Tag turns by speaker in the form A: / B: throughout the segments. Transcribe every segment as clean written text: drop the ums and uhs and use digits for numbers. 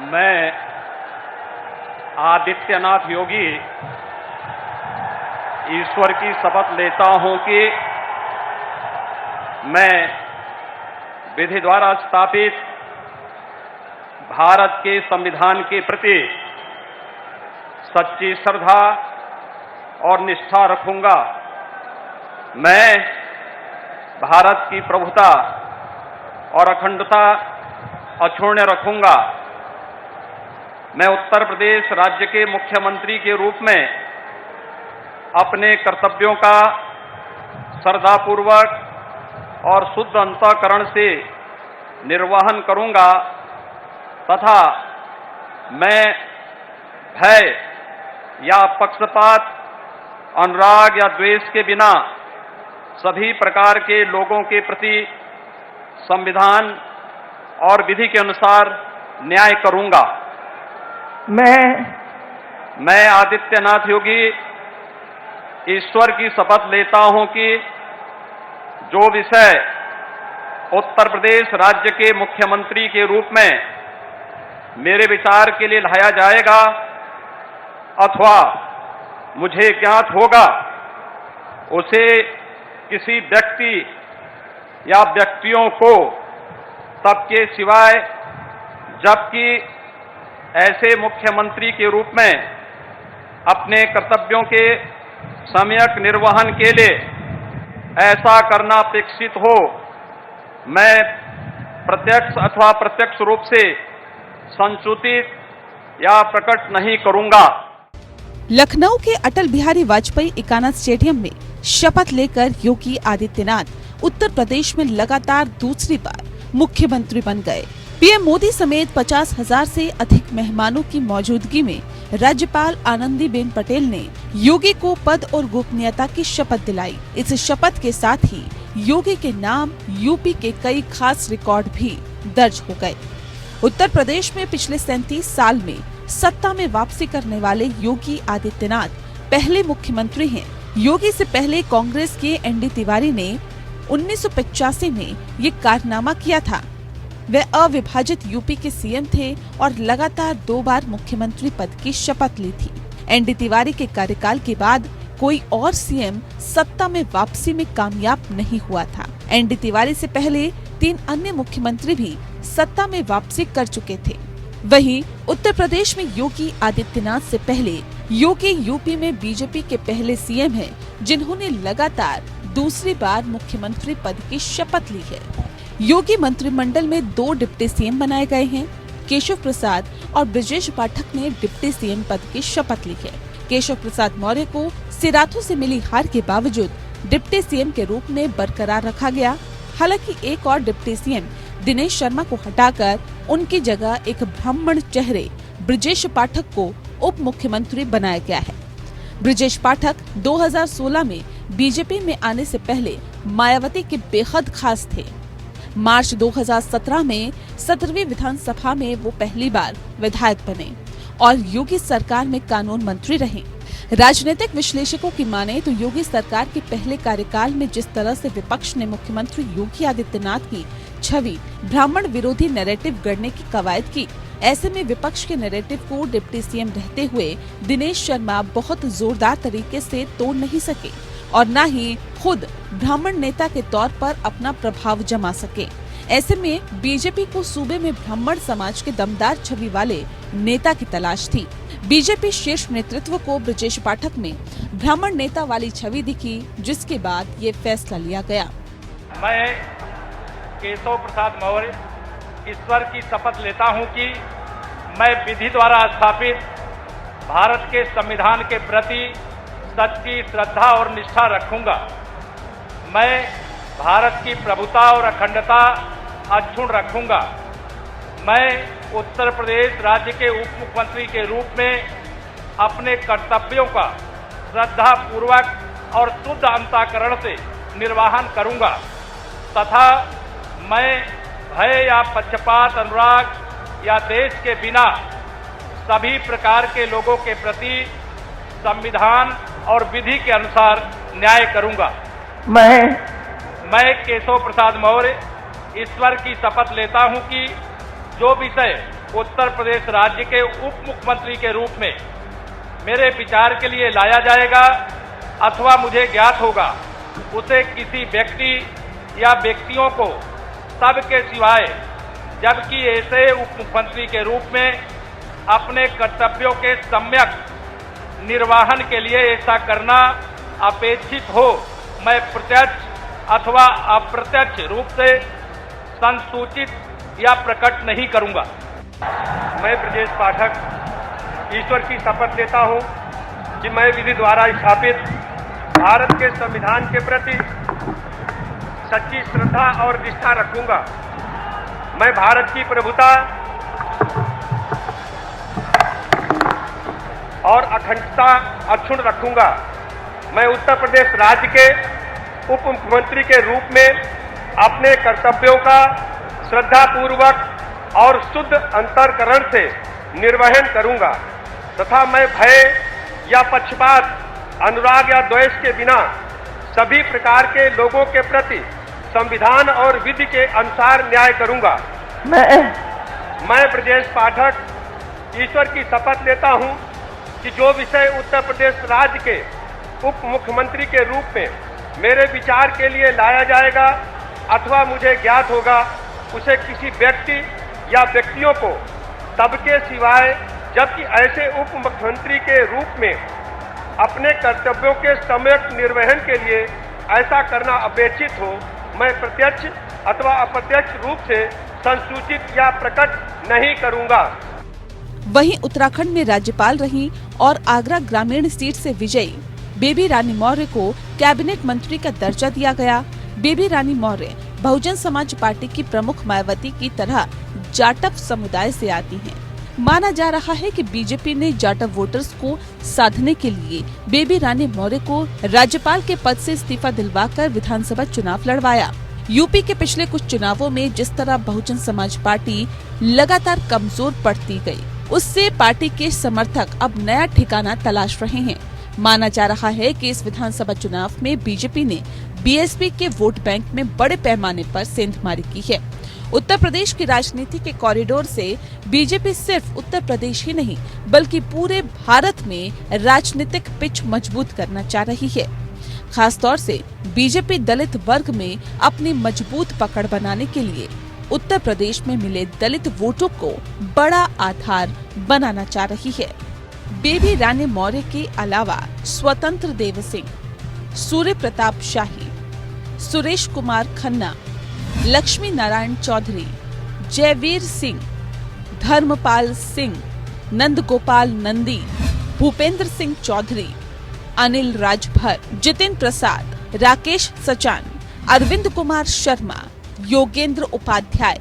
A: मैं आदित्यनाथ योगी ईश्वर की शपथ लेता हूं कि मैं विधि द्वारा स्थापित भारत के संविधान के प्रति सच्ची श्रद्धा और निष्ठा रखूंगा। मैं भारत की प्रभुता और अखंडता अक्षुण्ण रखूंगा। मैं उत्तर प्रदेश राज्य के मुख्यमंत्री के रूप में अपने कर्तव्यों का श्रद्धापूर्वक और शुद्ध अंतःकरण से निर्वहन करूंगा तथा मैं भय या पक्षपात, अनुराग या द्वेष के बिना सभी प्रकार के लोगों के प्रति संविधान और विधि के अनुसार न्याय करूंगा। मैं आदित्यनाथ योगी ईश्वर की शपथ लेता हूं कि जो विषय उत्तर प्रदेश राज्य के मुख्यमंत्री के रूप में मेरे विचार के लिए लाया जाएगा अथवा मुझे ज्ञात होगा, उसे किसी व्यक्ति या व्यक्तियों को तब के सिवाय जबकि ऐसे मुख्यमंत्री के रूप में अपने कर्तव्यों के सम्यक निर्वहन के लिए ऐसा करना अपेक्षित हो, मैं प्रत्यक्ष अथवा अप्रत्यक्ष रूप से संसूचित या प्रकट नहीं करूंगा।
B: लखनऊ के अटल बिहारी वाजपेयी एकाना स्टेडियम में शपथ लेकर योगी आदित्यनाथ उत्तर प्रदेश में लगातार दूसरी बार मुख्यमंत्री बन गए। पीएम मोदी समेत 50,000 से अधिक मेहमानों की मौजूदगी में राज्यपाल आनंदीबेन पटेल ने योगी को पद और गोपनीयता की शपथ दिलाई। इस शपथ के साथ ही योगी के नाम यूपी के कई खास रिकॉर्ड भी दर्ज हो गए। उत्तर प्रदेश में पिछले 37 साल में सत्ता में वापसी करने वाले योगी आदित्यनाथ पहले मुख्यमंत्री हैं। योगी से पहले कांग्रेस के एनडी तिवारी ने 1985 में ये कारनामा किया था। वे अविभाजित यूपी के सीएम थे और लगातार 2 बार मुख्यमंत्री पद की शपथ ली थी। एनडी तिवारी के कार्यकाल के बाद कोई और सीएम सत्ता में वापसी में कामयाब नहीं हुआ था। एनडी तिवारी से पहले 3 अन्य मुख्यमंत्री भी सत्ता में वापसी कर चुके थे। वहीं उत्तर प्रदेश में योगी आदित्यनाथ से पहले योगी यूपी में बीजेपी के पहले सीएम हैं, जिन्होंने लगातार दूसरी बार मुख्यमंत्री पद की शपथ ली है। योगी मंत्रिमंडल में 2 डिप्टी सीएम बनाए गए हैं। केशव प्रसाद और ब्रजेश पाठक ने डिप्टी सीएम पद की शपथ ली है। केशव प्रसाद मौर्य को सिराथू से मिली हार के बावजूद डिप्टी सीएम के रूप में बरकरार रखा गया। हालांकि एक और डिप्टी सीएम दिनेश शर्मा को हटाकर उनकी जगह एक ब्राह्मण चेहरे ब्रजेश पाठक को उप मुख्यमंत्री बनाया गया है। ब्रजेश पाठक 2016 में बीजेपी में आने से पहले मायावती के बेहद खास थे। मार्च 2017 में 17वीं विधानसभा में वो पहली बार विधायक बने और योगी सरकार में कानून मंत्री रहे। राजनीतिक विश्लेषकों की माने तो योगी सरकार के पहले कार्यकाल में जिस तरह से विपक्ष ने मुख्यमंत्री योगी आदित्यनाथ की छवि ब्राह्मण विरोधी नैरेटिव गढ़ने की कवायद की, ऐसे में विपक्ष के नैरेटिव को डिप्टी सीएम रहते हुए दिनेश शर्मा बहुत जोरदार तरीके से तोड़ नहीं सके और न ही खुद ब्राह्मण नेता के तौर पर अपना प्रभाव जमा सके। ऐसे में बीजेपी को सूबे में ब्राह्मण समाज के दमदार छवि वाले नेता की तलाश थी। बीजेपी शीर्ष नेतृत्व को ब्रजेश पाठक में ब्राह्मण नेता वाली छवि दिखी, जिसके बाद ये फैसला लिया गया।
A: मैं केशव प्रसाद मौर्य ईश्वर की शपथ लेता हूं कि मैं विधि द्वारा स्थापित भारत के संविधान के प्रति सच्ची श्रद्धा और निष्ठा रखूंगा। मैं भारत की प्रभुता और अखंडता अक्षुण्ण रखूंगा। मैं उत्तर प्रदेश राज्य के उप मुख्यमंत्री के रूप में अपने कर्तव्यों का श्रद्धा पूर्वक और शुद्ध अंतःकरण से निर्वहन करूंगा तथा मैं भय या पक्षपात, अनुराग या देश के बिना सभी प्रकार के लोगों के प्रति संविधान और विधि के अनुसार न्याय करूंगा। मैं केशव प्रसाद मौर्य ईश्वर की शपथ लेता हूं कि जो विषय उत्तर प्रदेश राज्य के उप मुख्यमंत्री के रूप में मेरे विचार के लिए लाया जाएगा अथवा मुझे ज्ञात होगा उसे किसी व्यक्ति या व्यक्तियों को सबके सिवाय, जबकि ऐसे उप मुख्यमंत्री के रूप में अपने कर्तव्यों के सम्यक निर्वहन के लिए ऐसा करना अपेक्षित हो, मैं प्रत्यक्ष अथवा अप्रत्यक्ष रूप से संसूचित या प्रकट नहीं करूंगा।
C: मैं ब्रजेश पाठक ईश्वर की शपथ लेता हूं कि मैं विधि द्वारा स्थापित भारत के संविधान के प्रति सच्ची श्रद्धा और निष्ठा रखूंगा। मैं भारत की प्रभुता और अखंडता अक्षुण्ण रखूंगा। मैं उत्तर प्रदेश राज्य के उप मुख्यमंत्री के रूप में अपने कर्तव्यों का श्रद्धापूर्वक और शुद्ध अंतःकरण से निर्वहन करूंगा तथा मैं भय या पक्षपात, अनुराग या द्वेष के बिना सभी प्रकार के लोगों के प्रति संविधान और विधि के अनुसार न्याय करूंगा। मैं ब्रजेश पाठक ईश्वर की शपथ लेता हूं कि जो विषय उत्तर प्रदेश राज्य के उप मुख्यमंत्री के रूप में मेरे विचार के लिए लाया जाएगा अथवा मुझे ज्ञात होगा उसे किसी व्यक्ति या व्यक्तियों को सबके सिवाय, जबकि ऐसे उप मुख्यमंत्री के रूप में अपने कर्तव्यों के सम्यक निर्वहन के लिए ऐसा करना अपेक्षित हो, मैं प्रत्यक्ष अथवा अप्रत्यक्ष रूप से संसूचित या प्रकट नहीं करूंगा।
B: वहीं उत्तराखंड में राज्यपाल रही और आगरा ग्रामीण सीट से विजयी बेबी रानी मौर्य को कैबिनेट मंत्री का दर्जा दिया गया। बेबी रानी मौर्य बहुजन समाज पार्टी की प्रमुख मायावती की तरह जाटव समुदाय से आती हैं। माना जा रहा है कि बीजेपी ने जाटव वोटर्स को साधने के लिए बेबी रानी मौर्य को राज्यपाल के पद से इस्तीफा दिलवाकर विधानसभा चुनाव लड़वाया। यूपी के पिछले कुछ चुनावों में जिस तरह बहुजन समाज पार्टी लगातार कमजोर पड़ती गई, उससे पार्टी के समर्थक अब नया ठिकाना तलाश रहे हैं। माना जा रहा है कि इस विधानसभा चुनाव में बीजेपी ने बीएसपी के वोट बैंक में बड़े पैमाने पर सेंधमारी की है। उत्तर प्रदेश की राजनीति के कॉरिडोर से बीजेपी सिर्फ उत्तर प्रदेश ही नहीं बल्कि पूरे भारत में राजनीतिक पिच मजबूत करना चाह रही है। खासतौर से बीजेपी दलित वर्ग में अपनी मजबूत पकड़ बनाने के लिए उत्तर प्रदेश में मिले दलित वोटों को बड़ा आधार बनाना चाह रही है। बेबी रानी मौर्य के अलावा स्वतंत्र देव सिंह, सूर्य प्रताप शाही, सुरेश कुमार खन्ना, लक्ष्मी नारायण चौधरी, जयवीर सिंह, धर्मपाल सिंह, नंदगोपाल नंदी, भूपेंद्र सिंह चौधरी, अनिल राजभर, जितिन प्रसाद, राकेश सचान, अरविंद कुमार शर्मा, योगेंद्र उपाध्याय,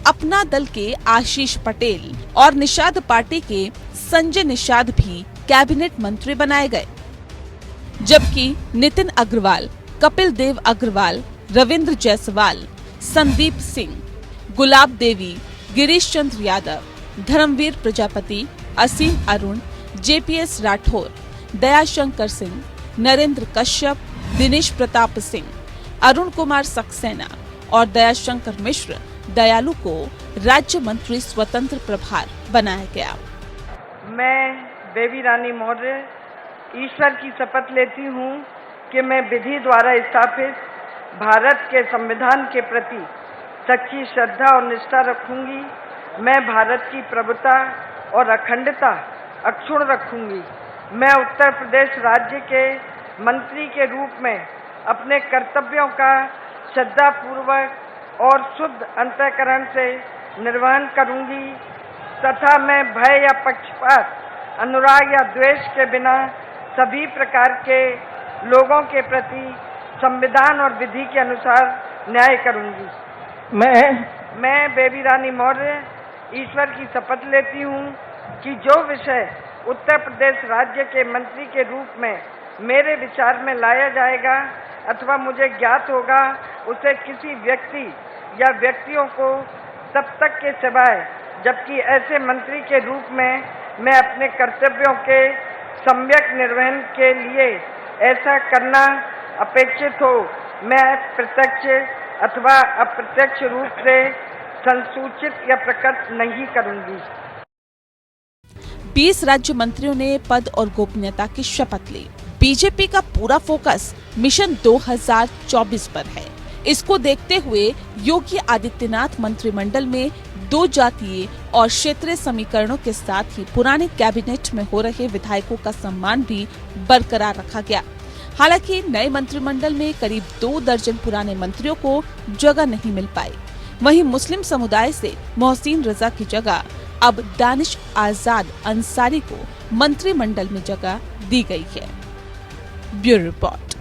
B: अपना दल के आशीष पटेल और निषाद पार्टी के संजय निषाद भी कैबिनेट मंत्री बनाए गए, जबकि नितिन अग्रवाल, कपिल देव अग्रवाल, रविंद्र जायसवाल, संदीप सिंह, गुलाब देवी, गिरीश चंद्र यादव, धर्मवीर प्रजापति, असीम अरुण, जेपीएस राठौर, दयाशंकर सिंह, नरेंद्र कश्यप, दिनेश प्रताप सिंह, अरुण कुमार सक्सेना और दयाशंकर मिश्र दयालु को राज्य मंत्री स्वतंत्र प्रभार बनाया गया।
D: मैं बेबी रानी मौर्य ईश्वर की शपथ लेती हूँ कि मैं विधि द्वारा स्थापित भारत के संविधान के प्रति सच्ची श्रद्धा और निष्ठा रखूंगी। मैं भारत की प्रभुता और अखंडता अक्षुण्ण रखूंगी। मैं उत्तर प्रदेश राज्य के मंत्री के रूप में अपने कर्तव्यों का श्रद्धापूर्वक और शुद्ध अंतःकरण से निर्वहन करूंगी तथा मैं भय या पक्षपात, अनुराग या द्वेष के बिना सभी प्रकार के लोगों के प्रति संविधान और विधि के अनुसार न्याय करूंगी। मैं बेबी रानी मौर्य ईश्वर की शपथ लेती हूँ कि जो विषय उत्तर प्रदेश राज्य के मंत्री के रूप में मेरे विचार में लाया जाएगा अथवा मुझे ज्ञात होगा उसे किसी व्यक्ति या व्यक्तियों को तब तक के सिवाय, जबकि ऐसे मंत्री के रूप में मैं अपने कर्तव्यों के सम्यक निर्वहन के लिए ऐसा करना अपेक्षित हो, मैं प्रत्यक्ष अथवा अप्रत्यक्ष रूप से संसूचित या प्रकट नहीं करूंगी।
B: 20 राज्य मंत्रियों ने पद और गोपनीयता की शपथ ली। बीजेपी का पूरा फोकस मिशन 2024 पर है। इसको देखते हुए योगी आदित्यनाथ मंत्रिमंडल में 2 जातीय और क्षेत्रीय समीकरणों के साथ ही पुराने कैबिनेट में हो रहे विधायकों का सम्मान भी बरकरार रखा गया। हालांकि नए मंत्रिमंडल में करीब 2 दर्जन पुराने मंत्रियों को जगह नहीं मिल पाई। वहीं मुस्लिम समुदाय से मोहसिन रजा की जगह अब दानिश आजाद अंसारी को मंत्रिमंडल में जगह दी गई है। Bureau report.